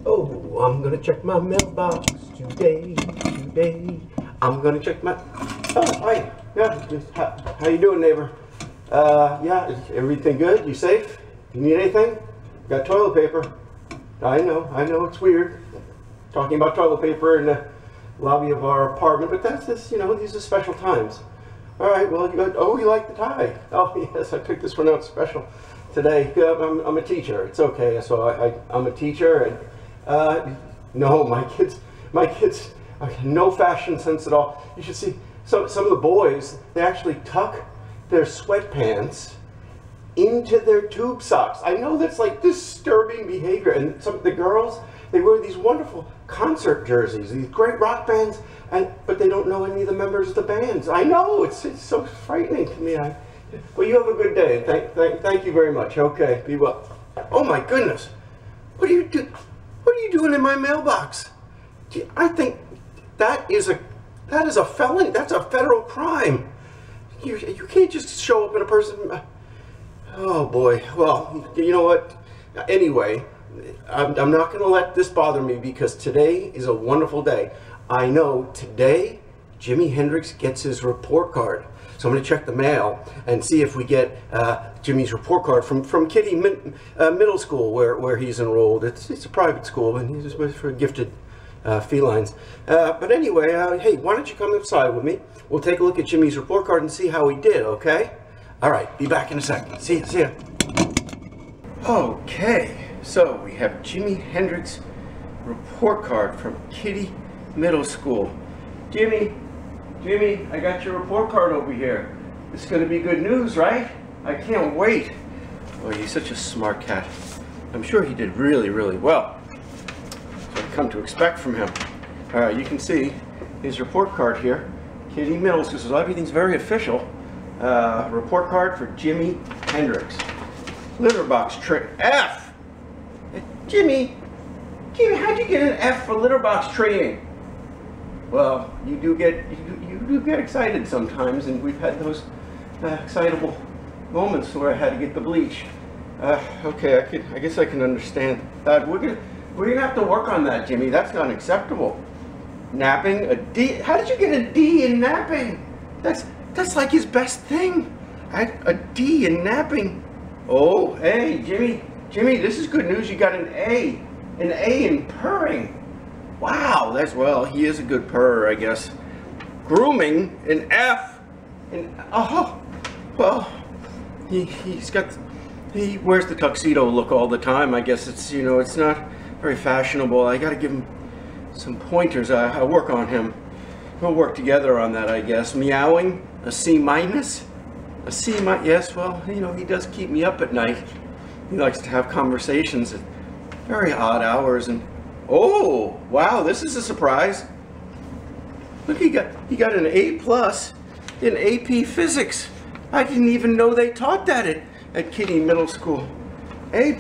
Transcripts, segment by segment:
Oh, I'm gonna check my mailbox today. I'm gonna check my. Oh, hi. Yeah, how you doing, neighbor? Yeah, is everything good? You safe? You need anything? Got toilet paper. I know it's weird talking about toilet paper in the lobby of our apartment, but that's just, these are special times. All right, well, you like the tie? Oh, yes, I picked this one out special today. I'm a teacher. It's okay. So I'm a teacher, and no, my kids, no fashion sense at all. You should see some of the boys. They actually tuck their sweatpants into their tube socks. I know that's like disturbing behavior. And some of the girls, they wear these wonderful concert jerseys, these great rock bands, but they don't know any of the members of the bands. I know, it's so frightening to me. Well, you have a good day. Thank you very much. Okay, be well. Oh my goodness, what are you doing in my mailbox? I think that is a felony. That's a federal crime. You can't just show up in a person. Oh boy. Well, you know what? Anyway, I'm not going to let this bother me because today is a wonderful day. I know today Jimi Hendrix gets his report card. So I'm going to check the mail and see if we get Jimmy's report card from Kitty Middle School where he's enrolled. It's a private school and he's for gifted felines. But anyway, hey, why don't you come inside with me? We'll take a look at Jimmy's report card and see how he did, okay? All right, be back in a second. See ya. Okay, so we have Jimi Hendrix report card from Kitty Middle School. Jimmy, I got your report card over here. It's going to be good news, right? I can't wait. Oh, he's such a smart cat. I'm sure he did really, really well. That's what I've come to expect from him. All right, you can see his report card here. Kitty Middle School, so everything's very official. Report card for Jimi Hendrix. Litter box F. Jimmy, how'd you get an F for litter box training? Well, you do get excited sometimes, and we've had those excitable moments where I had to get the bleach. Okay, I guess I can understand that. We're gonna have to work on that, Jimmy. That's not acceptable. Napping, a D. How did you get a D in napping? That's like his best thing. A D in napping. Oh, hey, Jimmy, this is good news. You got an A in purring. Wow, well, he is a good purrer, I guess. Grooming, an F, well, he wears the tuxedo look all the time. I guess it's not very fashionable. I got to give him some pointers. I'll work on him. We'll work together on that, I guess. Meowing, a C minus. A C minus, yes, well, he does keep me up at night. He likes to have conversations at very odd hours, and oh, wow, this is a surprise. Look, he got an A+ in AP Physics. I didn't even know they taught that at Kitty Middle School. A+,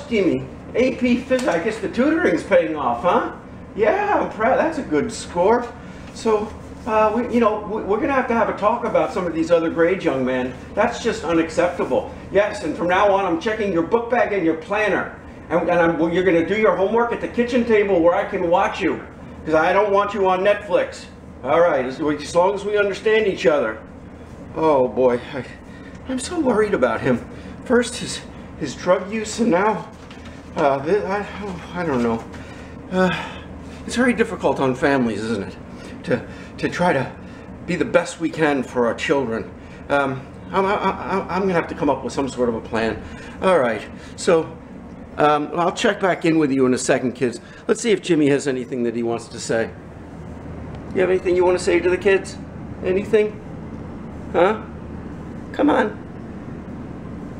Jimmy. AP Physics. I guess the tutoring's paying off, huh? Yeah, I'm proud. That's a good score. So, we're going to have a talk about some of these other grades, young man. That's just unacceptable. Yes, and from now on, I'm checking your book bag and your planner. And you're going to do your homework at the kitchen table where I can watch you. Because I don't want you on Netflix. All right, as long as we understand each other. Oh, boy. I'm so worried about him. First, his drug use, and now, I don't know. It's very difficult on families, isn't it? To try to be the best we can for our children. I'm going to have to come up with some sort of a plan. All right, so I'll check back in with you in a second, kids. Let's see if Jimmy has anything that he wants to say. You have anything you want to say to the kids? Anything? Huh? Come on.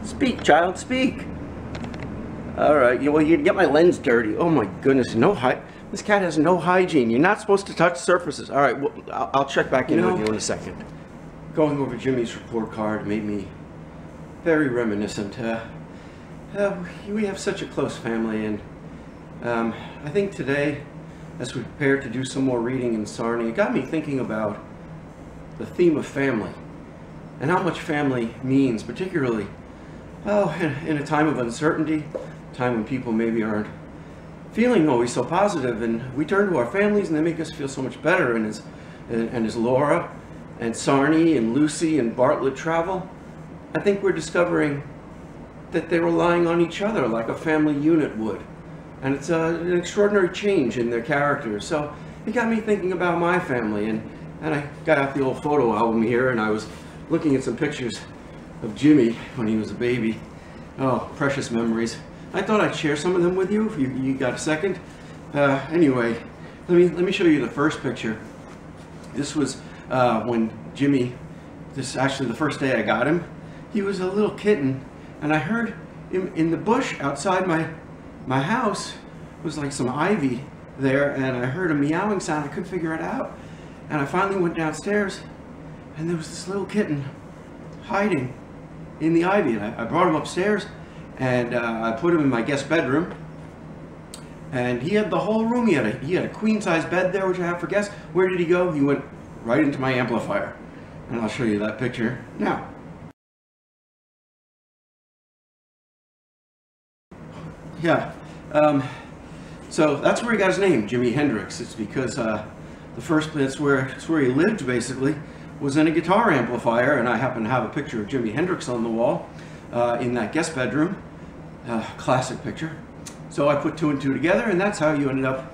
Speak, child, speak. All right, well, you get my lens dirty. Oh my goodness, this cat has no hygiene. You're not supposed to touch surfaces. All right, well, I'll check back in with you in a second. Going over Jimmy's report card made me very reminiscent. We have such a close family, and I think today, as we prepare to do some more reading in Sarny, it got me thinking about the theme of family and how much family means, particularly in a time of uncertainty, a time when people maybe aren't feeling always so positive, and we turn to our families and they make us feel so much better. And as Laura and Sarny and Lucy and Bartlett travel, I think we're discovering that they're relying on each other like a family unit would. And it's an extraordinary change in their characters. So it got me thinking about my family, and I got out the old photo album here, and I was looking at some pictures of Jimmy when he was a baby. Oh, precious memories. I thought I'd share some of them with you if you got a second. Anyway, let me show you the first picture. This was when Jimmy, this is actually the first day I got him. He was a little kitten, and I heard in the bush outside my house, was like some ivy there, and I heard a meowing sound. I couldn't figure it out, and I finally went downstairs, and there was this little kitten hiding in the ivy. And I brought him upstairs, and I put him in my guest bedroom, and he had the whole room. He had a queen-size bed there, which I have for guests. Where did he go? He went right into my amplifier, and I'll show you that picture now. Yeah, so that's where he got his name, Jimi Hendrix. It's because the first place where he lived, basically, was in a guitar amplifier, and I happen to have a picture of Jimi Hendrix on the wall in that guest bedroom. Classic picture. So I put two and two together, and that's how you ended up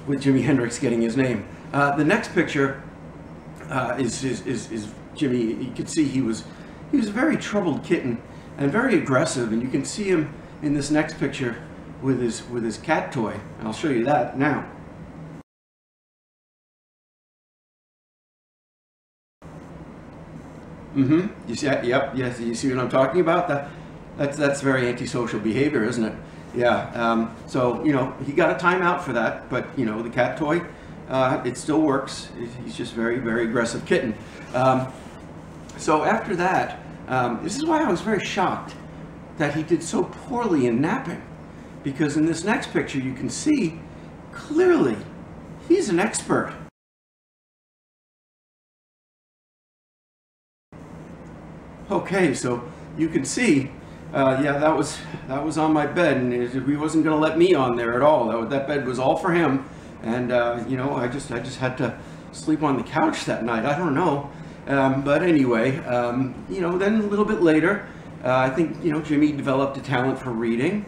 with Jimi Hendrix getting his name. The next picture is Jimmy. You can see he was a very troubled kitten and very aggressive, and you can see him in this next picture with his cat toy. I'll show you that now. You see, yep, yes, you see what I'm talking about? That's very antisocial behavior, isn't it? Yeah. So he got a timeout for that, but the cat toy, it still works. He's just very, very aggressive kitten. So after that, this is why I was very shocked that he did so poorly in napping, because in this next picture you can see clearly he's an expert. Okay, so you can see, yeah, that was on my bed, and he wasn't going to let me on there at all. That bed was all for him, and I just had to sleep on the couch that night. I don't know, but anyway, then a little bit later, I think Jimmy developed a talent for reading,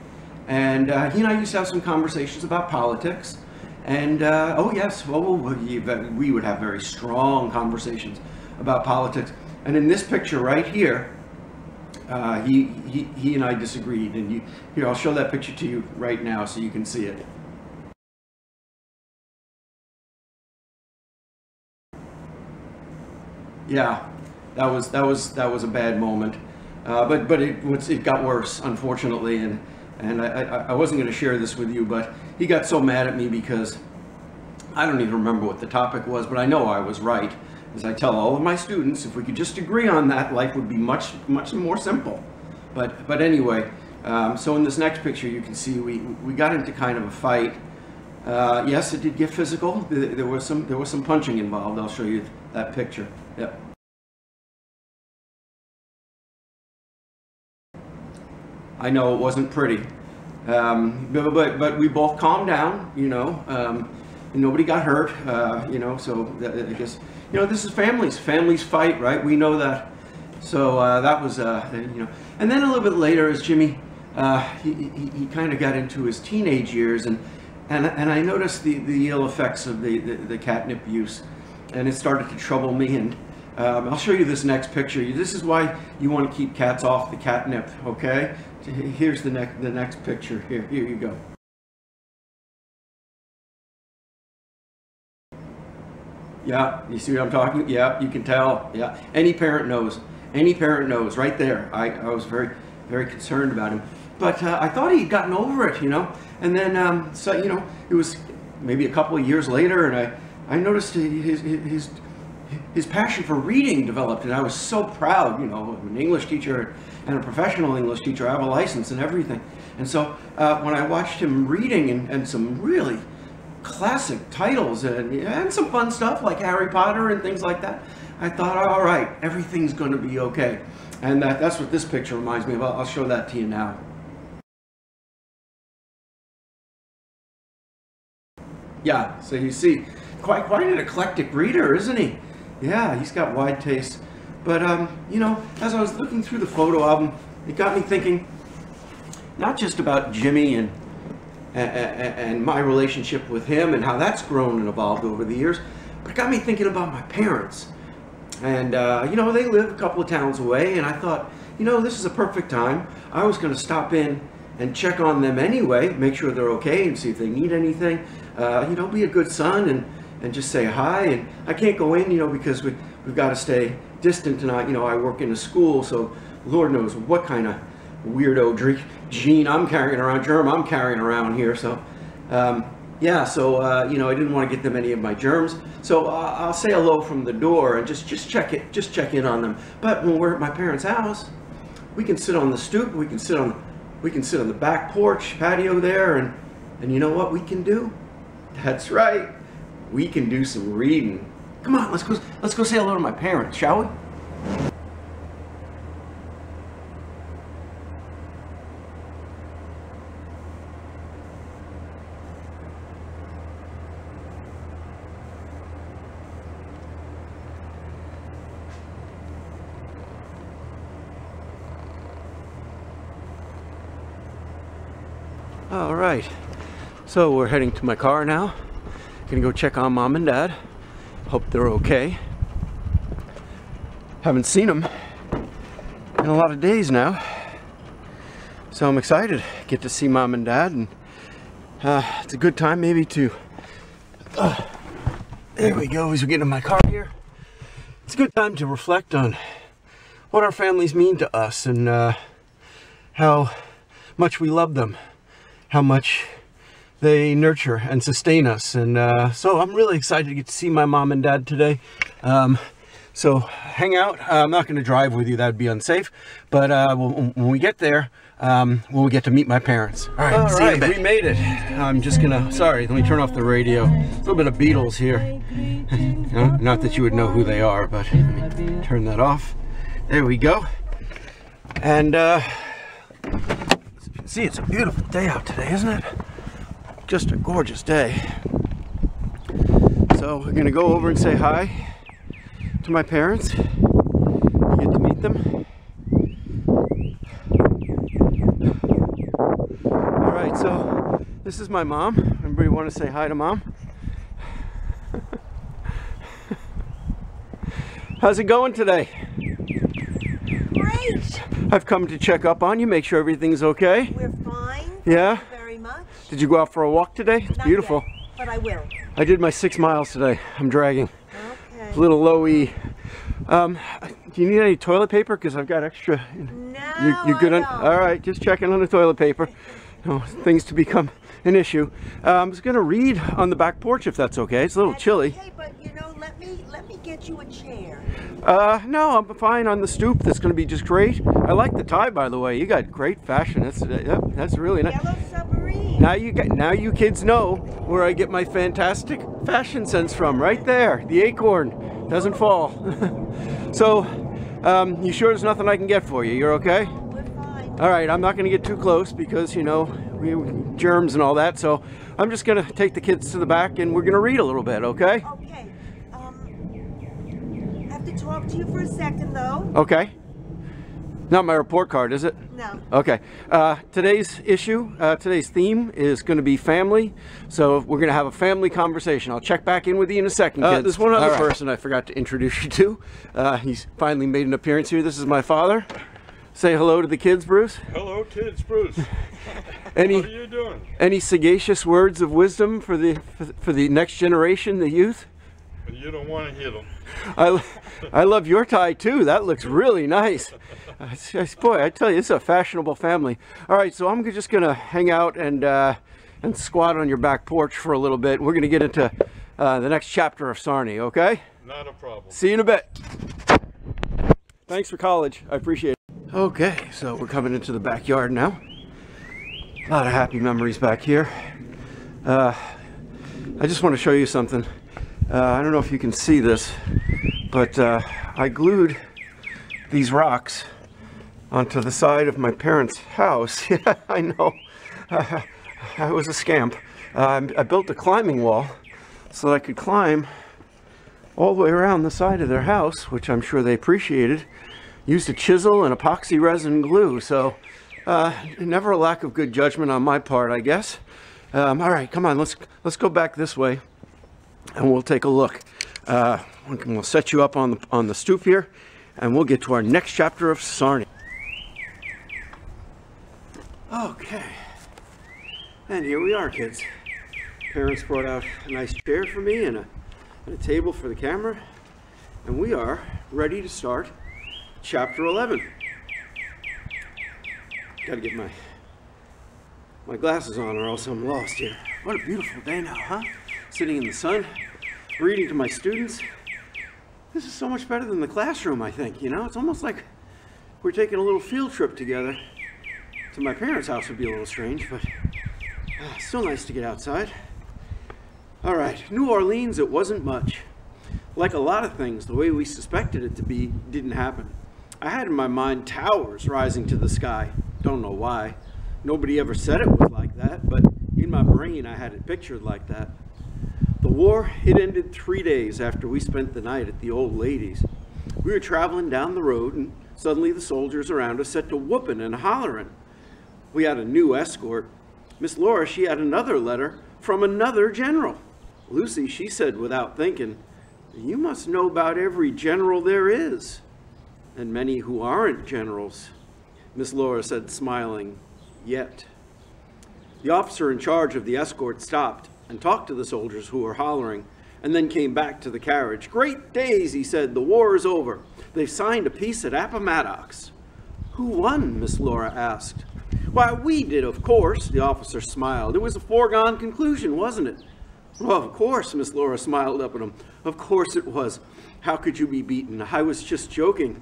and he and I used to have some conversations about politics, and oh yes, well, we would have very strong conversations about politics. And in this picture right here, he and I disagreed, and here, I'll show that picture to you right now so you can see it. Yeah, that was a bad moment, but it got worse, unfortunately, and I wasn't going to share this with you, but he got so mad at me because I don't even remember what the topic was, but I know I was right. As I tell all of my students, if we could just agree on that, life would be much more simple. But anyway, so in this next picture you can see we got into kind of a fight. Yes, it did get physical. There was some punching involved. I'll show you that picture. Yep. I know it wasn't pretty, but we both calmed down. Nobody got hurt. So I guess. This is families fight, right? We know that. So that was, and then a little bit later, as Jimmy, he kind of got into his teenage years, and I noticed the ill effects of the catnip use, and it started to trouble me. And I'll show you this next picture. This is why you want to keep cats off the catnip. Okay? Here's the next picture. Here you go. Yeah, you see what I'm talking? Yeah, you can tell. Yeah, any parent knows. Any parent knows right there. I was very, very concerned about him. But I thought he'd gotten over it, And then, so, it was maybe a couple of years later, and I noticed his passion for reading developed, and I was so proud, I'm an English teacher and a professional English teacher. I have a license and everything. And so when I watched him reading and some really classic titles and some fun stuff like Harry Potter and things like that, I thought, all right, everything's going to be okay. And that's what this picture reminds me of. I'll show that to you now. Yeah, so you see, quite an eclectic reader, isn't he? Yeah, he's got wide tastes. But, you know, as I was looking through the photo album, it got me thinking not just about Jimmy and my relationship with him and how that's grown and evolved over the years, but it got me thinking about my parents. And, you know, they live a couple of towns away, and I thought, you know, this is a perfect time. I was going to stop in and check on them anyway, make sure they're okay and see if they need anything. You know, be a good son and just say hi. And I can't go in, you know, because we've got to stay distant, and you know, I work in a school, so Lord knows what kind of weirdo gene I'm carrying around, germ I'm carrying around here. So yeah, so you know, I didn't want to get them any of my germs, so I'll say hello from the door and just check in on them. But when we're at my parents' house, we can sit on the stoop, we can sit on the back porch patio there, and you know what we can do? That's right, we can do some reading. Come on, let's go say hello to my parents, shall we? All right, so we're heading to my car now. Gonna go check on Mom and Dad. Hope they're okay. Haven't seen them in a lot of days now, so I'm excited. Get to see Mom and Dad, and it's a good time maybe to there we go, as we get in my car here. It's a good time to reflect on what our families mean to us, and how much we love them, how much they nurture and sustain us. And so I'm really excited to get to see my mom and dad today. So hang out. I'm not going to drive with you, that would be unsafe, but when we get there, we'll get to meet my parents. All right, we made it. I'm just gonna, sorry, let me turn off the radio. A little bit of Beatles here. Not that you would know who they are, but let me turn that off. There we go. And see, it's a beautiful day out today, isn't it? Just a gorgeous day. So we're gonna go over and say hi to my parents. You get to meet them. All right, so this is my mom. Everybody want to say hi to Mom? How's it going today? Great. I've come to check up on you, make sure everything's okay. We're fine. Yeah? Thank you very much. Did you go out for a walk today? It's Not beautiful. Yet, but I will. I did my 6 miles today. I'm dragging. Okay. A little low E. Do you need any toilet paper? Because I've got extra. No, You're good I on. don't. All right, just checking on the toilet paper. No, things to become an issue. I was gonna read on the back porch if that's okay. It's a little That's chilly. Okay, but you know, let me get you a chair. No, I'm fine on the stoop. That's gonna be just great. I like the tie, by the way. You got great fashion. That's really nice. Yellow submarine. Now you kids know where I get my fantastic fashion sense from. Right there, the acorn doesn't fall. So, you sure there's nothing I can get for you? You're okay? We're fine. All right, I'm not going to get too close because, you know, germs and all that. So I'm just going to take the kids to the back and we're going to read a little bit, okay? Okay. I have to talk to you for a second, though. Okay. Not my report card, is it? No. Okay. Today's theme is going to be family. So we're going to have a family conversation. I'll check back in with you in a second, kids. There's one other person I forgot to introduce you to. He's finally made an appearance here. This is my father. Say hello to the kids, Bruce. Hello, kids, Bruce. How are you doing? Any sagacious words of wisdom for the next generation, the youth? You don't want to hit them. I love your tie too. That looks really nice. Boy, I tell you, it's a fashionable family. All right, so I'm just gonna hang out and squat on your back porch for a little bit. We're gonna get into the next chapter of Sarny, okay? Not a problem. See you in a bit. Thanks for college. I appreciate it. Okay, so we're coming into the backyard now. A lot of happy memories back here. I just want to show you something. I don't know if you can see this, but I glued these rocks onto the side of my parents' house. Yeah, I know. I was a scamp. I built a climbing wall so that I could climb all the way around the side of their house, which I'm sure they appreciated. Used a chisel and epoxy resin glue, so never a lack of good judgment on my part, I guess. All right, come on, let's go back this way, and we'll take a look. We'll set you up on the stoop here, and we'll get to our next chapter of Sarny. Okay, and here we are, kids. Parents brought out a nice chair for me and a table for the camera, and we are ready to start chapter 11. Gotta get my glasses on or else I'm lost here. What a beautiful day now, huh? Sitting in the sun, reading to my students. This is so much better than the classroom, I think, you know? It's almost like we're taking a little field trip together. To my parents' house would be a little strange, but still nice to get outside. All right, New Orleans, it wasn't much. Like a lot of things, the way we suspected it to be didn't happen. I had in my mind towers rising to the sky. Don't know why. Nobody ever said it was like that, but in my brain I had it pictured like that. The war, it ended 3 days after we spent the night at the old lady's. We were traveling down the road and suddenly the soldiers around us set to whooping and hollering. We had a new escort. Miss Laura, she had another letter from another general. Lucy, she said without thinking, "You must know about every general there is, and many who aren't generals." Miss Laura said, smiling, "Yet." The officer in charge of the escort stopped and talked to the soldiers who were hollering, and then came back to the carriage. "Great days," he said, "the war is over. They've signed a peace at Appomattox." "Who won?" Miss Laura asked. "Why, we did, of course," the officer smiled. "It was a foregone conclusion, wasn't it?" "Well, of course," Miss Laura smiled up at him. "Of course it was. How could you be beaten? I was just joking."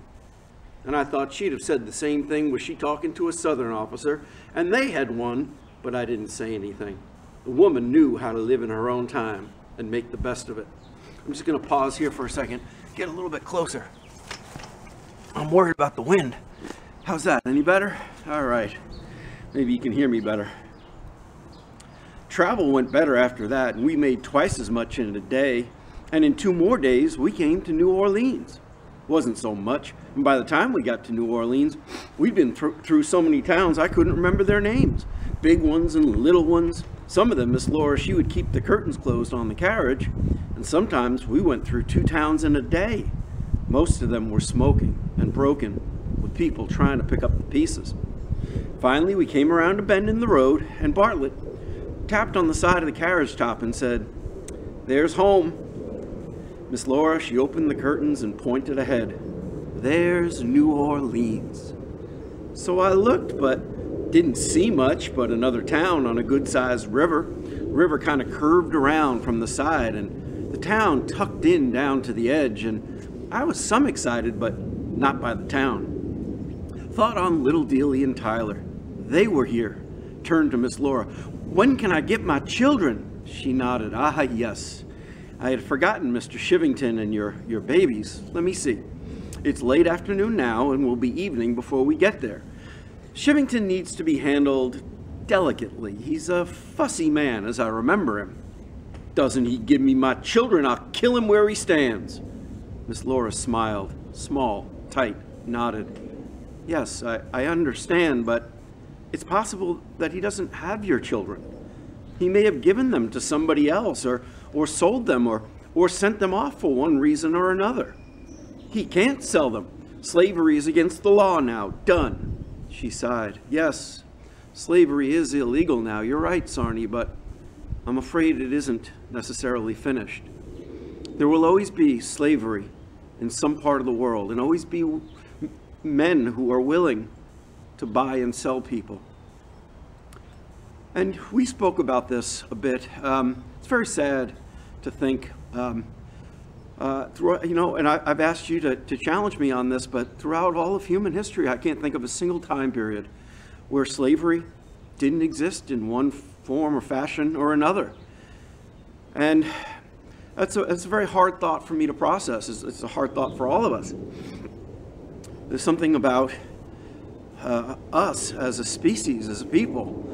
And I thought she'd have said the same thing was she talking to a Southern officer, and they had won, but I didn't say anything. The woman knew how to live in her own time and make the best of it. I'm just going to pause here for a second, get a little bit closer. I'm worried about the wind. How's that? Any better? All right. Maybe you can hear me better. Travel went better after that, and we made twice as much in a day. And in 2 more days, we came to New Orleans. Wasn't so much. And by the time we got to New Orleans, we'd been through so many towns I couldn't remember their names. Big ones and little ones. Some of them, Miss Laura, she would keep the curtains closed on the carriage. And sometimes we went through 2 towns in a day. Most of them were smoking and broken, with people trying to pick up the pieces. Finally, we came around a bend in the road, and Bartlett tapped on the side of the carriage top and said, "There's home." Miss Laura, she opened the curtains and pointed ahead. "There's New Orleans." So I looked, but didn't see much but another town on a good-sized river. River kind of curved around from the side, and the town tucked in down to the edge, and I was some excited, but not by the town. Thought on little Dealey and Tyler. They were here. Turned to Miss Laura. "When can I get my children?" She nodded. "Ah, yes. I had forgotten Mr. Shivington and your babies. Let me see. It's late afternoon now and will be evening before we get there. Shivington needs to be handled delicately. He's a fussy man, as I remember him. Doesn't he give me my children, I'll kill him where he stands." Miss Laura smiled, small, tight, nodded. "Yes, I understand, but it's possible that he doesn't have your children. He may have given them to somebody else or sold them or sent them off for one reason or another. He can't sell them. Slavery is against the law now. Done." She sighed. "Yes, slavery is illegal now. You're right, Sarny, but I'm afraid it isn't necessarily finished. There will always be slavery in some part of the world, and always be men who are willing to buy and sell people." And we spoke about this a bit. It's very sad to think, and I've asked you to challenge me on this, but throughout all of human history, I can't think of a single time period where slavery didn't exist in one form or fashion or another. And that's a very hard thought for me to process. It's a hard thought for all of us. There's something about us as a species, as a people,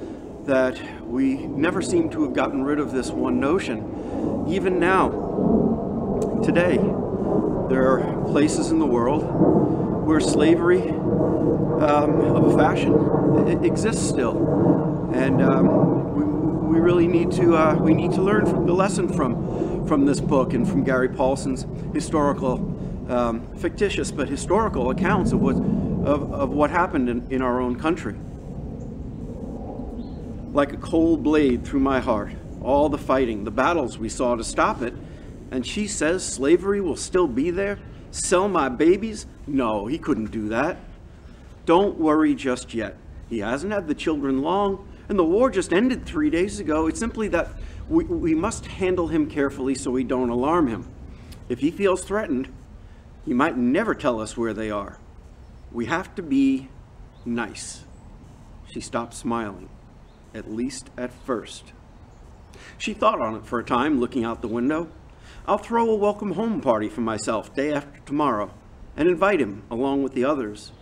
that we never seem to have gotten rid of this one notion. Even now, today, there are places in the world where slavery of a fashion it exists still, and we really need to learn from the lesson from this book and from Gary Paulson's historical, fictitious but historical accounts of what happened in our own country. Like a cold blade through my heart, all the fighting, the battles we saw to stop it, and she says slavery will still be there? Sell my babies? No, he couldn't do that. Don't worry just yet. He hasn't had the children long, and the war just ended 3 days ago. It's simply that we must handle him carefully so we don't alarm him. If he feels threatened, he might never tell us where they are. We have to be nice. She stopped smiling, at least at first. She thought on it for a time, looking out the window. I'll throw a welcome home party for myself day after tomorrow and invite him along with the others.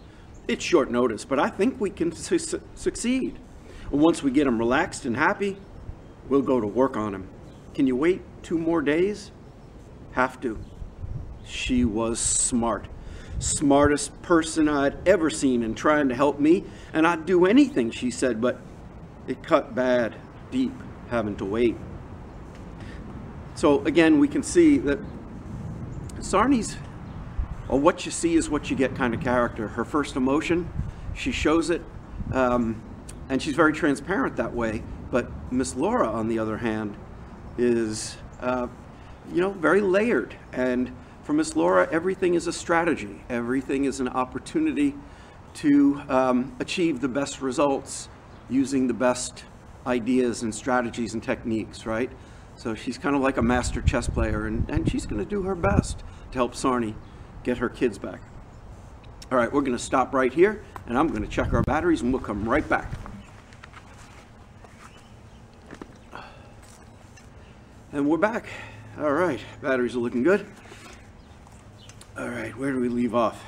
It's short notice, but I think we can succeed. And once we get him relaxed and happy, we'll go to work on him. Can you wait 2 more days? Have to. She was smart. Smartest person I'd ever seen in trying to help me, and I'd do anything, she said, but it cut bad, deep, having to wait. So again, we can see that Sarny's what you see is what you get kind of character. Her first emotion, she shows it, and she's very transparent that way. But Miss Laura, on the other hand, is, very layered. And for Miss Laura, everything is a strategy. Everything is an opportunity to achieve the best results using the best ideas and strategies and techniques, right? So she's kind of like a master chess player, and she's going to do her best to help Sarny get her kids back. All right, we're going to stop right here, and I'm going to check our batteries, and we'll come right back. And we're back. All right, batteries are looking good. All right, where do we leave off?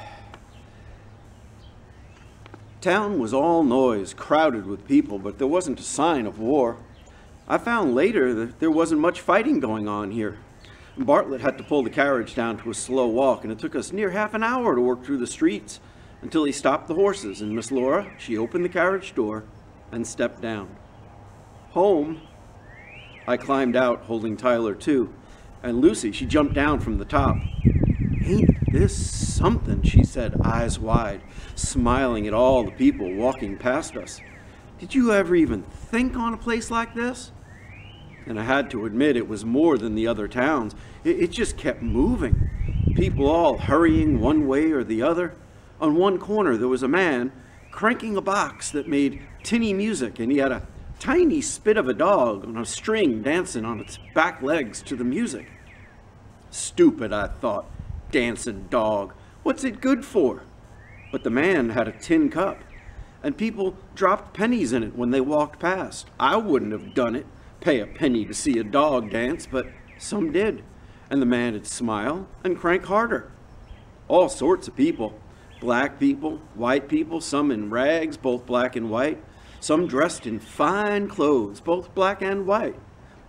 Town was all noise, crowded with people, but there wasn't a sign of war. I found later that there wasn't much fighting going on here. Bartlett had to pull the carriage down to a slow walk, and it took us near half an hour to work through the streets until he stopped the horses, and Miss Laura, she opened the carriage door and stepped down. Home. I climbed out, holding Tyler too, and Lucy, she jumped down from the top. Ain't this something, she said, eyes wide, smiling at all the people walking past us. Did you ever even think on a place like this? And I had to admit it was more than the other towns. It just kept moving. People all hurrying one way or the other. On one corner there was a man cranking a box that made tinny music, and he had a tiny spit of a dog on a string dancing on its back legs to the music. Stupid, I thought. Dancing dog. What's it good for? But the man had a tin cup, and people dropped pennies in it when they walked past. I wouldn't have done it. Pay a penny to see a dog dance, but some did, and the man would smile and crank harder. All sorts of people, black people, white people, some in rags, both black and white, some dressed in fine clothes, both black and white,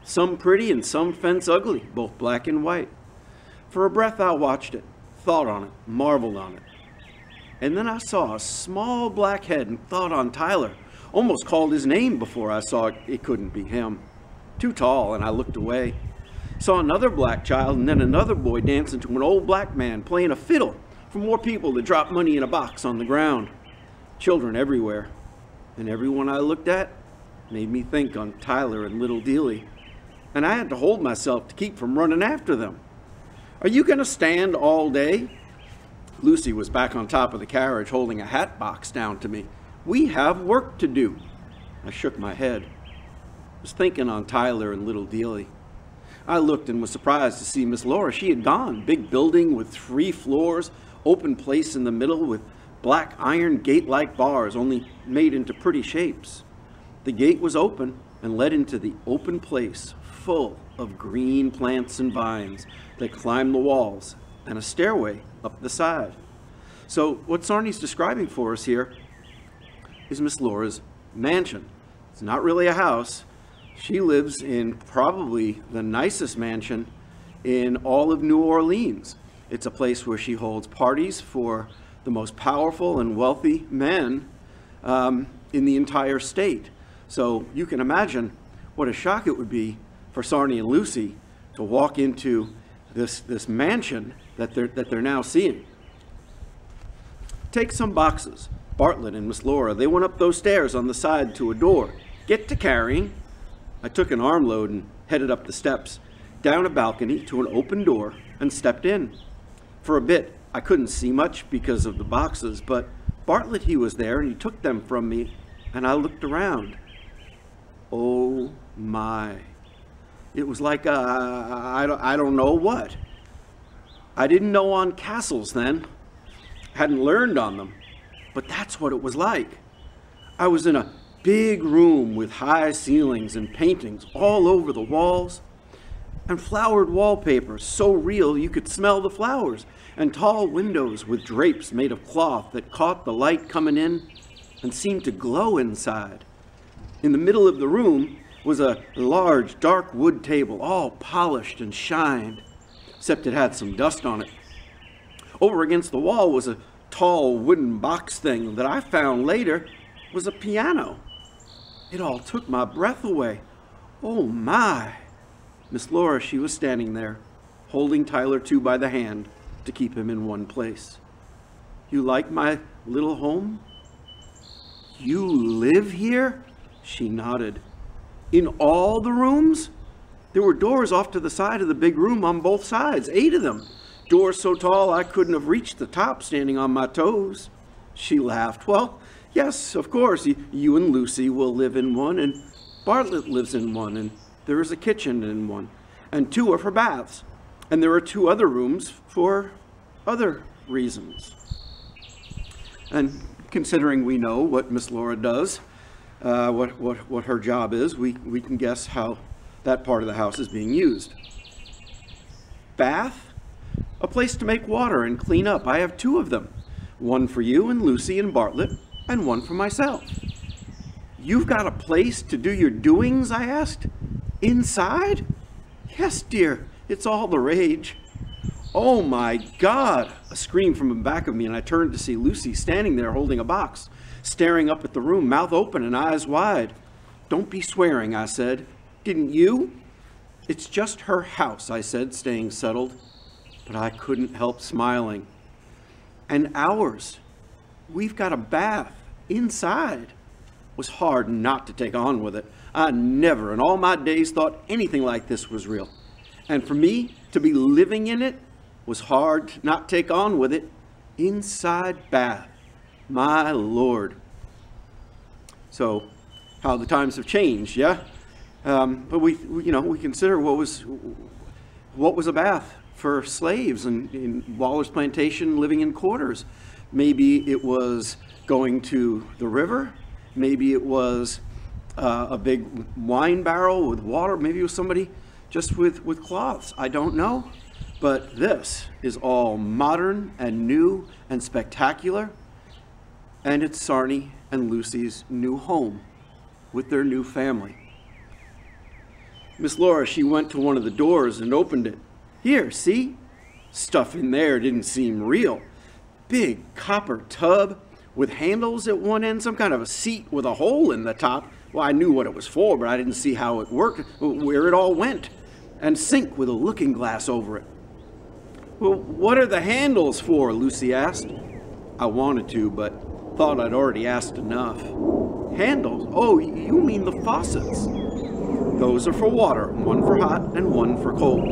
some pretty and some fence ugly, both black and white. For a breath I watched it, thought on it, marveled on it. And then I saw a small black head and thought on Tyler, almost called his name before I saw it couldn't be him. Too tall, and I looked away. Saw another black child and then another boy dancing to an old black man playing a fiddle for more people to drop money in a box on the ground. Children everywhere. And everyone I looked at made me think on Tyler and little Dealey. And I had to hold myself to keep from running after them. Are you going to stand all day? Lucy was back on top of the carriage holding a hat box down to me. We have work to do. I shook my head. I was thinking on Tyler and little Dealey. I looked and was surprised to see Miss Laura. She had gone. Big building with 3 floors, open place in the middle with black iron gate-like bars, only made into pretty shapes. The gate was open and led into the open place, full of green plants and vines that climbed the walls, and a stairway up the side. So what Sarny's describing for us here is Miss Laura's mansion. It's not really a house. She lives in probably the nicest mansion in all of New Orleans. It's a place where she holds parties for the most powerful and wealthy men in the entire state. So you can imagine what a shock it would be for Sarny and Lucy to walk into this mansion that they're now seeing. Take some boxes. Bartlett and Miss Laura, they went up those stairs on the side to a door. Get to carrying. I took an armload and headed up the steps, down a balcony to an open door, and stepped in. For a bit, I couldn't see much because of the boxes, but Bartlett, he was there, and he took them from me, and I looked around. Oh my. It was like, I don't know what. I didn't know on castles then. Hadn't learned on them, but that's what it was like. I was in a big room with high ceilings and paintings all over the walls, and flowered wallpaper so real you could smell the flowers, and tall windows with drapes made of cloth that caught the light coming in and seemed to glow inside. In the middle of the room was a large dark wood table, all polished and shined, except it had some dust on it. Over against the wall was a tall wooden box thing that I found later was a piano. It all took my breath away. Oh my. Miss Laura, she was standing there, holding Tyler too by the hand to keep him in one place. You like my little home? You live here? She nodded. In all the rooms? There were doors off to the side of the big room on both sides, 8 of them. Doors so tall I couldn't have reached the top standing on my toes. She laughed. Well, yes, of course, you and Lucy will live in one, and Bartlett lives in one, and there is a kitchen in one, and 2 are for baths, and there are 2 other rooms for other reasons. And considering we know what Miss Laura does, what her job is, we can guess how that part of the house is being used. Bath? A place to make water and clean up. I have 2 of them. One for you and Lucy and Bartlett, and one for myself. You've got a place to do your doings, I asked. Inside? Yes, dear. It's all the rage. Oh my God! A scream from the back of me, and I turned to see Lucy standing there holding a box, staring up at the room, mouth open and eyes wide. Don't be swearing, I said. Didn't you? It's just her house, I said, staying settled. But I couldn't help smiling. And ours. We've got a bath inside. It was hard not to take on with it. I never in all my days thought anything like this was real. And for me to be living in it was hard to not take on with it. Inside bath. My Lord. So, how the times have changed, yeah? But we consider what was a bath for slaves in Waller's plantation living in quarters. Maybe it was going to the river. Maybe it was a big wine barrel with water. Maybe it was somebody just with cloths. I don't know. But this is all modern and new and spectacular. And it's Sarny and Lucy's new home with their new family. Miss Laura, she went to one of the doors and opened it. Here, see? Stuff in there didn't seem real. Big copper tub with handles at one end, some kind of a seat with a hole in the top. Well, I knew what it was for, but I didn't see how it worked, where it all went. And sink with a looking glass over it. Well, what are the handles for? Lucy asked. I wanted to, but thought I'd already asked enough. Handles? Oh, you mean the faucets. Those are for water, one for hot and one for cold.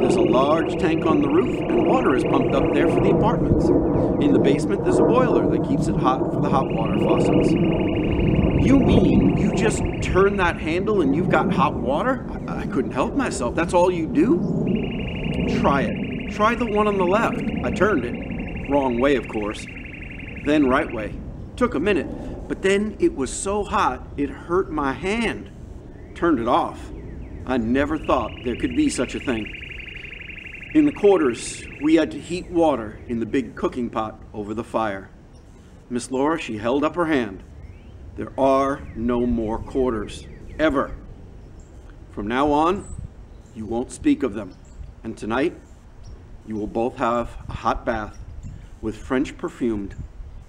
There's a large tank on the roof, and water is pumped up there for the apartments. In the basement, there's a boiler that keeps it hot for the hot water faucets. You mean you just turn that handle and you've got hot water? I couldn't help myself. That's all you do? Try it. Try the one on the left. I turned it. Wrong way, of course. Then right way. Took a minute, but then it was so hot it hurt my hand. Turned it off. I never thought there could be such a thing. In the quarters, we had to heat water in the big cooking pot over the fire. Miss Laura, she held up her hand. There are no more quarters, ever. From now on, you won't speak of them. And tonight, you will both have a hot bath with French perfumed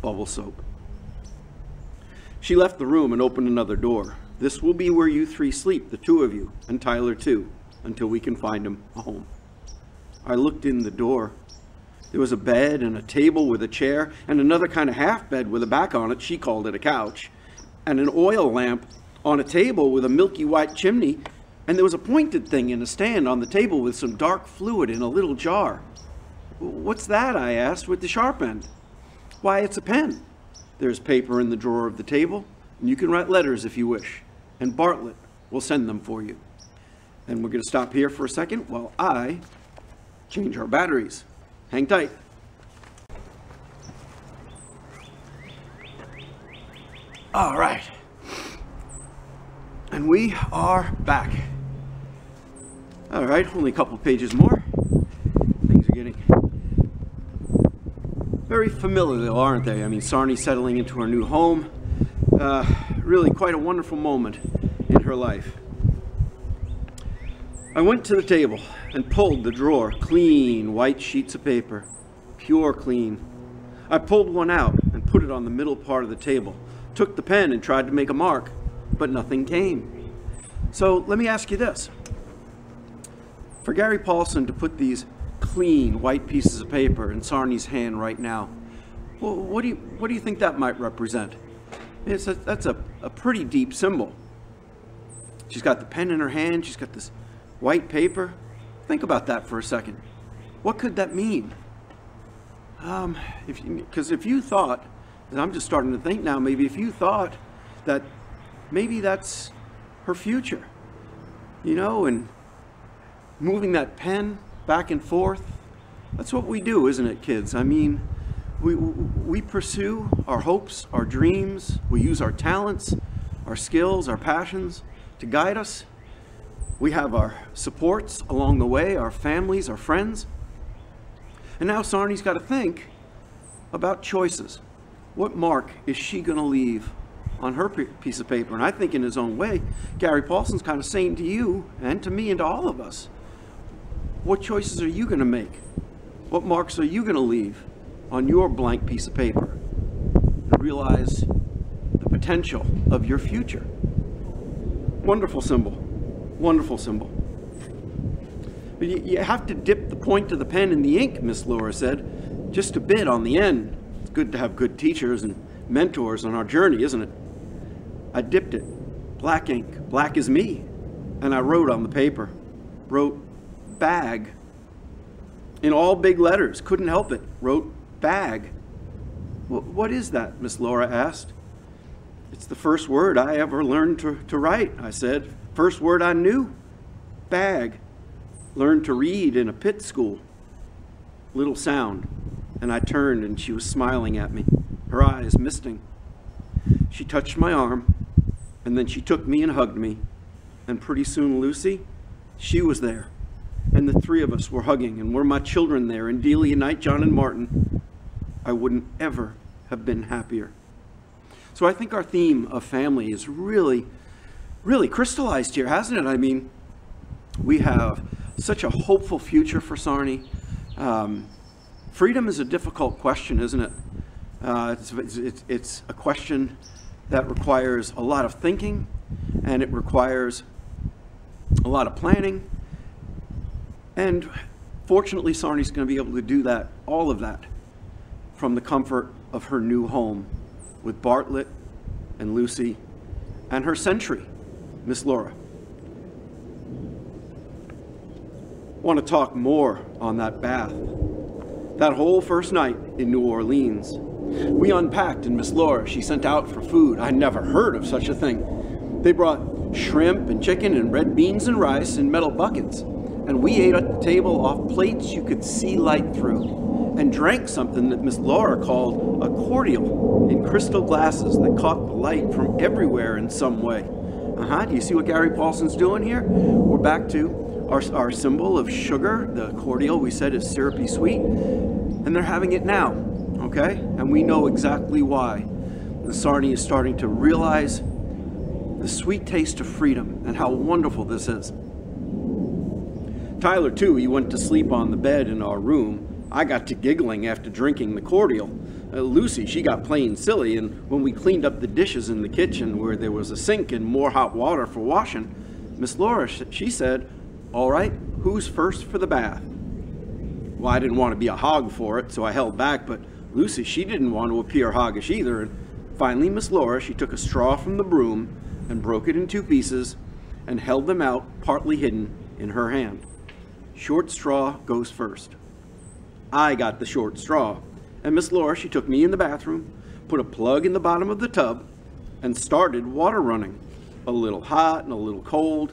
bubble soap. She left the room and opened another door. This will be where you three sleep, the two of you, and Tyler too, until we can find him a home. I looked in the door. There was a bed and a table with a chair and another kind of half bed with a back on it. She called it a couch. And an oil lamp on a table with a milky white chimney. And there was a pointed thing in a stand on the table with some dark fluid in a little jar. What's that? I asked, with the sharp end. Why, it's a pen. There's paper in the drawer of the table, and you can write letters if you wish. And Bartlett will send them for you. And we're going to stop here for a second while I change our batteries. Hang tight. All right. And we are back. All right, only a couple pages more. Things are getting very familiar, aren't they? I mean, Sarny settling into her new home. Really quite a wonderful moment in her life. I went to the table and pulled the drawer. Clean white sheets of paper, pure clean. I pulled one out and put it on the middle part of the table, took the pen and tried to make a mark, but nothing came. So let me ask you this. For Gary Paulson to put these clean white pieces of paper in Sarny's hand right now, well, what do you think that might represent? That's a pretty deep symbol. She's got the pen in her hand, she's got this white paper. Think about that for a second. What could that mean? Because if you thought, and I'm just starting to think now, maybe if you thought that maybe that's her future, you know, and moving that pen back and forth, that's what we do, isn't it, kids? I mean, we pursue our hopes, our dreams, we use our talents, our skills, our passions to guide us. We have our supports along the way, our families, our friends. And now Sarny's got to think about choices. What mark is she going to leave on her piece of paper? And I think in his own way, Gary Paulson's kind of saying to you and to me and to all of us, what choices are you going to make? What marks are you going to leave on your blank piece of paper? And realize the potential of your future. Wonderful symbol. Wonderful symbol. But you have to dip the point of the pen in the ink, Miss Laura said, just a bit on the end. It's good to have good teachers and mentors on our journey, isn't it? I dipped it, black ink, black as me, and I wrote on the paper, wrote bag, in all big letters, couldn't help it, wrote bag. What is that? Miss Laura asked. It's the first word I ever learned to write, I said. First word I knew, bag. Learned to read in a pit school. Little sound, and I turned and she was smiling at me, her eyes misting. She touched my arm, and then she took me and hugged me, and pretty soon Lucy, she was there, and the three of us were hugging, and were my children there, and Delia, Knight, John, and Martin. I wouldn't ever have been happier. So I think our theme of family is really crystallized here, hasn't it? I mean, we have such a hopeful future for Sarny. Freedom is a difficult question, isn't it? It's a question that requires a lot of thinking, and it requires a lot of planning. And fortunately, Sarny's going to be able to do that, all of that, from the comfort of her new home with Bartlett and Lucy and her sentry, Miss Laura. Want to talk more on that bath. That whole first night in New Orleans. We unpacked and Miss Laura, she sent out for food. I never heard of such a thing. They brought shrimp and chicken and red beans and rice in metal buckets. And we ate at the table off plates you could see light through. And drank something that Miss Laura called a cordial in crystal glasses that caught the light from everywhere in some way. Do you see what Gary Paulson's doing here? We're back to our symbol of sugar. The cordial, we said, is syrupy sweet. And they're having it now, okay? And we know exactly why. The Sarny is starting to realize the sweet taste of freedom and how wonderful this is. Tyler, too, he went to sleep on the bed in our room. I got to giggling after drinking the cordial. Lucy, she got plain silly, and when we cleaned up the dishes in the kitchen where there was a sink and more hot water for washing, Miss Laura, she said, "All right, who's first for the bath?" Well, I didn't want to be a hog for it, so I held back, but Lucy, she didn't want to appear hoggish either, and finally Miss Laura, she took a straw from the broom and broke it in 2 pieces and held them out, partly hidden, in her hand. Short straw goes first. I got the short straw, and Miss Laura, she took me in the bathroom, put a plug in the bottom of the tub, and started water running. A little hot and a little cold,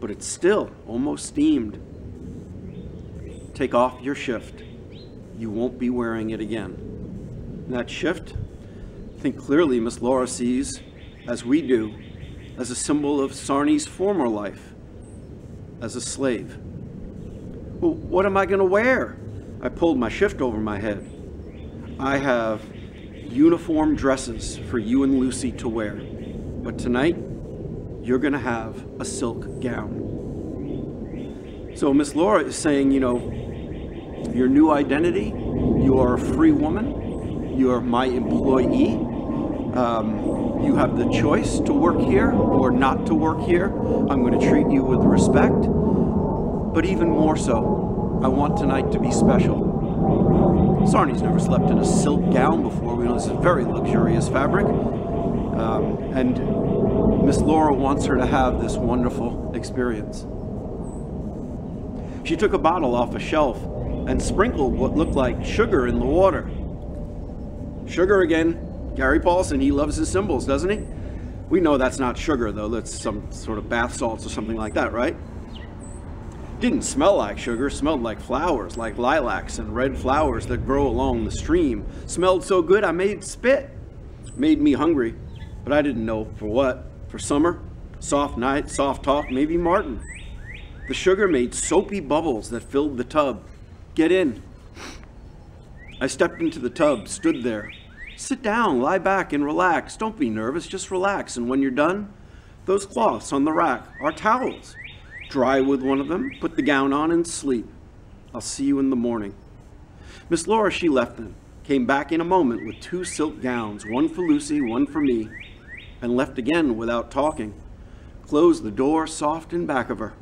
but it's still almost steamed. Take off your shift. You won't be wearing it again. And that shift, I think clearly Miss Laura sees, as we do, as a symbol of Sarny's former life, as a slave. Well, what am I going to wear? I pulled my shift over my head. I have uniform dresses for you and Lucy to wear, but tonight you're going to have a silk gown. So Miss Laura is saying, you know, your new identity, you are a free woman, you are my employee, you have the choice to work here or not to work here. I'm going to treat you with respect, but even more so, I want tonight to be special. Sarny's never slept in a silk gown before. We know this is very luxurious fabric. And Miss Laura wants her to have this wonderful experience. She took a bottle off a shelf and sprinkled what looked like sugar in the water. Sugar again. Gary Paulson, he loves his symbols, doesn't he? We know that's not sugar, though. That's some sort of bath salts or something like that, right? Didn't smell like sugar, smelled like flowers, like lilacs and red flowers that grow along the stream. Smelled so good I made spit. Made me hungry, but I didn't know for what. For summer, soft night, soft talk, maybe Martin. The sugar made soapy bubbles that filled the tub. Get in. I stepped into the tub, stood there. Sit down, lie back and relax. Don't be nervous, just relax. And when you're done, those cloths on the rack are towels. Dry with one of them, put the gown on and sleep. I'll see you in the morning. Miss Laura, she left then, came back in a moment with 2 silk gowns, one for Lucy, one for me, and left again without talking. Closed the door soft in back of her.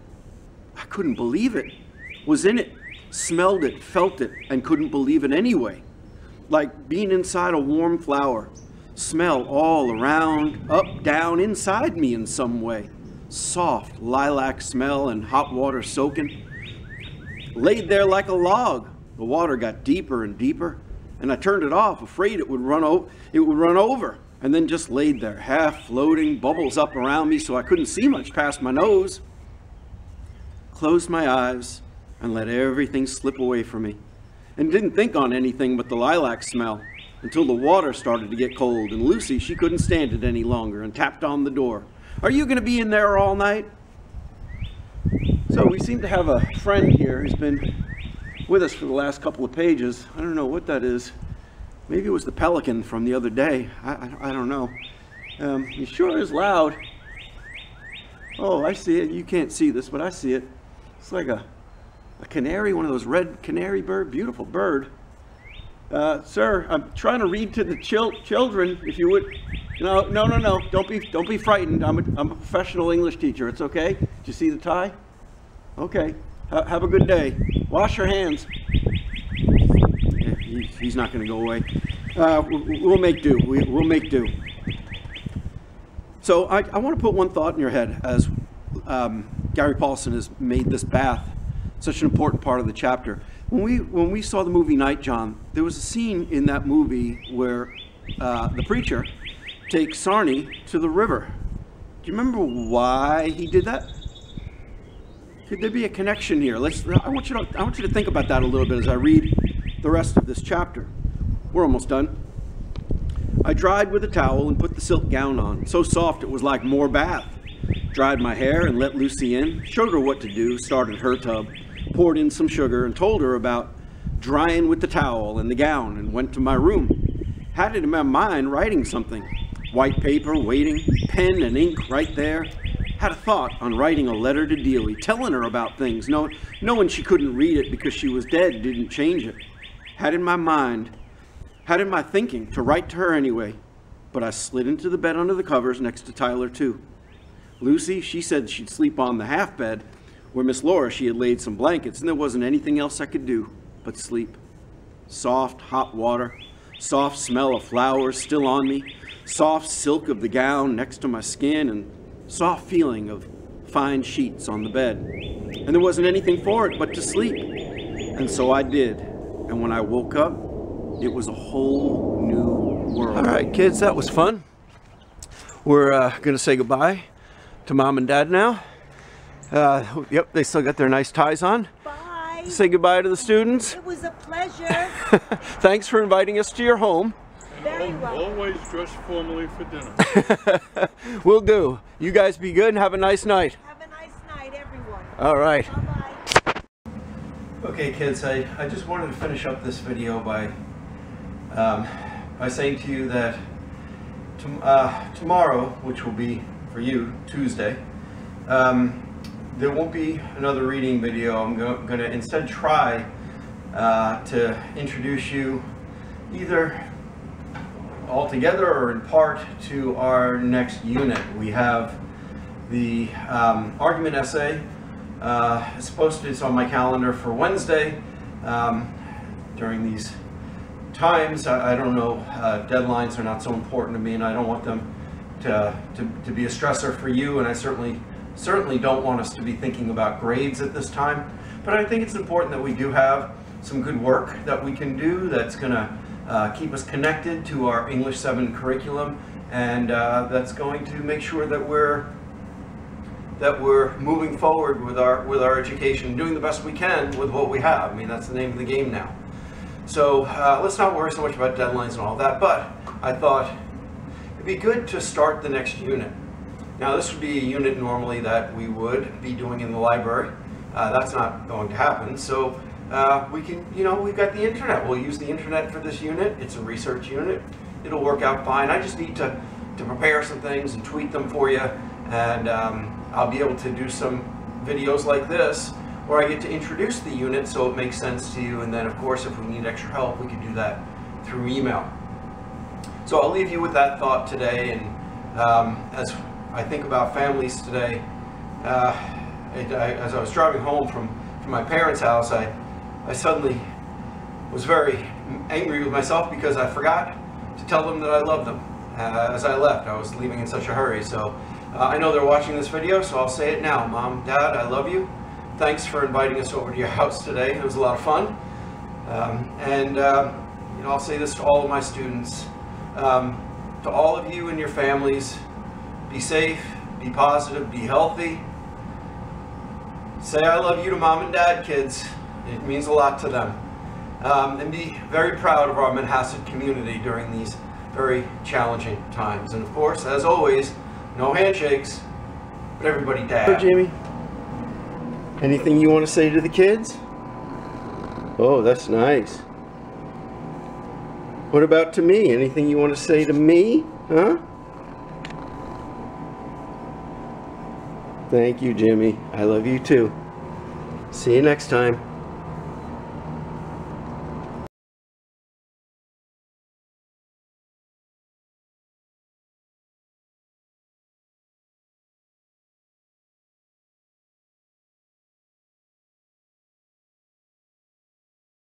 I couldn't believe it. Was in it, smelled it, felt it, and couldn't believe it anyway. Like being inside a warm flower. Smell all around, up, down, inside me in some way. Soft lilac smell and hot water soaking. Laid there like a log. The water got deeper and deeper, and I turned it off, afraid it would run over, and then just laid there, half floating, bubbles up around me so I couldn't see much past my nose. Closed my eyes and let everything slip away from me, and didn't think on anything but the lilac smell until the water started to get cold, and Lucy, she couldn't stand it any longer and tapped on the door. Are you going to be in there all night? So we seem to have a friend here who's been with us for the last couple of pages. I don't know what that is. Maybe it was the pelican from the other day. I don't know. He sure is loud. Oh, I see it. You can't see this, but I see it. It's like a canary, one of those red canary bird. Beautiful bird. Sir, I'm trying to read to the children, if you would. No. Don't be frightened. I'm a professional English teacher. It's okay. Did you see the tie? Okay. Have a good day. Wash your hands. Yeah, he's not going to go away. We'll make do. We'll make do. So I want to put one thought in your head as Gary Paulson has made this bath such an important part of the chapter. When we saw the movie Night, John, there was a scene in that movie where the preacher takes Sarny to the river. Do you remember why he did that? Could there be a connection here? I want you to think about that a little bit as I read the rest of this chapter. We're almost done. I dried with a towel and put the silk gown on, so soft it was like more bath. Dried my hair and let Lucy in, showed her what to do, started her tub, poured in some sugar and told her about drying with the towel and the gown, and went to my room. Had it in my mind writing something. White paper waiting, pen and ink right there. Had a thought on writing a letter to Dealey, telling her about things, knowing she couldn't read it because she was dead didn't change it. Had in my mind, had in my thinking to write to her anyway, but I slid into the bed under the covers next to Tyler too. Lucy, she said she'd sleep on the half bed, where Miss Laura, she had laid some blankets, and there wasn't anything else I could do but sleep. Soft, hot water, soft smell of flowers still on me, soft silk of the gown next to my skin, and soft feeling of fine sheets on the bed. And there wasn't anything for it but to sleep. And so I did. And when I woke up, it was a whole new world. All right, kids, that was fun. We're going to say goodbye to Mom and Dad now. Yep, they still got their nice ties on. Bye. Say goodbye to the students. It was a pleasure. Thanks for inviting us to your home. Very well. Always dress formally for dinner. Will do. You guys be good and have a nice night. Have a nice night, everyone. All right. Bye-bye. Okay, kids, I just wanted to finish up this video by saying to you that tomorrow, which will be for you Tuesday, there won't be another reading video. I'm going to instead try to introduce you either all together or in part to our next unit. We have the argument essay. It's posted, it's on my calendar for Wednesday. During these times, I don't know, deadlines are not so important to me, and I don't want them to be a stressor for you, and I certainly don't want us to be thinking about grades at this time. But I think it's important that we do have some good work that we can do that's going to keep us connected to our English 7 curriculum, and that's going to make sure that we're moving forward with our education, doing the best we can with what we have. I mean, that's the name of the game now. So let's not worry so much about deadlines and all that, but I thought it'd be good to start the next unit. Now, this would be a unit normally that we would be doing in the library. That's not going to happen, so we can, we've got the internet. We'll use the internet for this unit. It's a research unit. It'll work out fine. I just need to prepare some things and tweet them for you, and I'll be able to do some videos like this where I get to introduce the unit so it makes sense to you, and then of course if we need extra help we can do that through email. So I'll leave you with that thought today, and as I think about families today, as I was driving home from my parents' house, I suddenly was very angry with myself because I forgot to tell them that I loved them as I left. I was leaving in such a hurry. So I know they're watching this video, so I'll say it now. Mom, Dad, I love you. Thanks for inviting us over to your house today. It was a lot of fun. I'll say this to all of my students. To all of you and your families, be safe, be positive, be healthy. Say I love you to Mom and Dad, kids. It means a lot to them. And be very proud of our Manhasset community during these very challenging times. And of course, as always, no handshakes, but everybody dab. So, Jamie, anything you want to say to the kids? Oh, that's nice. What about to me? Anything you want to say to me? Huh? Thank you, Jimmy. I love you too. See you next time.